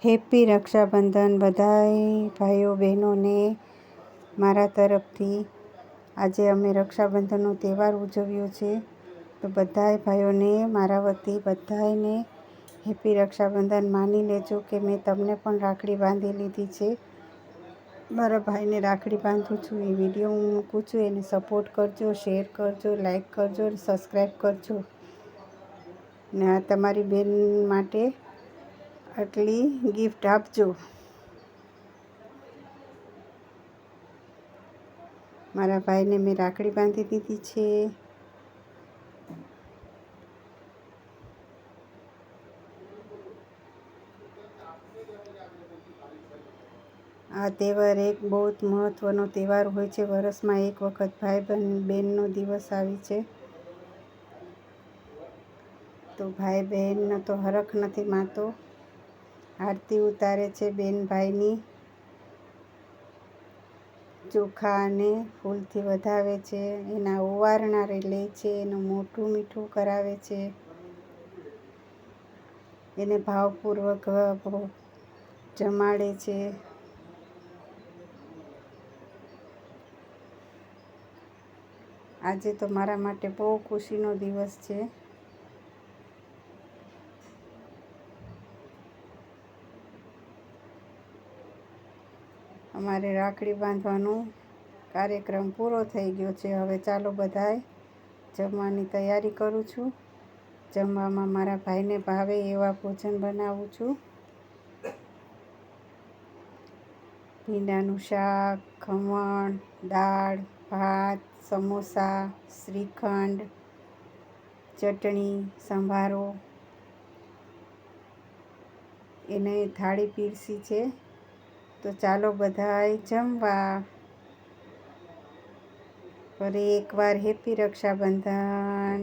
Happy Rakshabandhan બધાય ભાઈઓ બહેનોને મારા તરફથી. આજે અમે રક્ષાબંધનનો તહેવાર ઉજવ્યો છે, તો બધાય ભાઈઓને મારા વતી બધાયને હેપી રક્ષાબંધન. માની લેજો કે મેં તમને પણ રાખડી બાંધી લીધી છે. મારા ભાઈને રાખડી બાંધું છું, એ વિડીયો હું મૂકું છું. એને સપોર્ટ કરજો, શેર કરજો, લાઈક કરજો, સબસ્ક્રાઈબ કરજો. ને આ તમારી બેન માટે આટલી ગિફ્ટ આપજો. મારા ભાઈને મેં રાખડી બાંધી દીધી છે. આ તહેવાર એક બહુ જ મહત્ત્વનો તહેવાર હોય છે. વર્ષમાં એક વખત ભાઈ બહેનનો દિવસ આવે છે, તો ભાઈ બહેનનો તો હરખ નથી માનતો. આરતી ઉતારે છે બેન ભાઈની, ચોખા અને ફૂલથી વધાવે છે, એના ઓવારણા લે છે, એનું મોઢું મીઠું કરાવે છે, એને ભાવપૂર્વક જમાડે છે. આજે તો મારા માટે બહુ ખુશીનો દિવસ છે. અમારે રાખડી બાંધવાનો કાર્યક્રમ પૂરો થઈ ગયો છે. હવે ચાલો બધાય જમવાની તૈયારી કરું છું. જમવામાં મારા ભાઈને ભાવે એવા ભોજન બનાવું છું. ભીંડાનું શાક, ખમણ, દાળ, ભાત, સમોસા, શ્રીખંડ, ચટણી, સંભારો, એને થાળી પીરસી છે. તો ચાલો બધાય જમવા. ફરી એકવાર હેપી રક્ષાબંધન.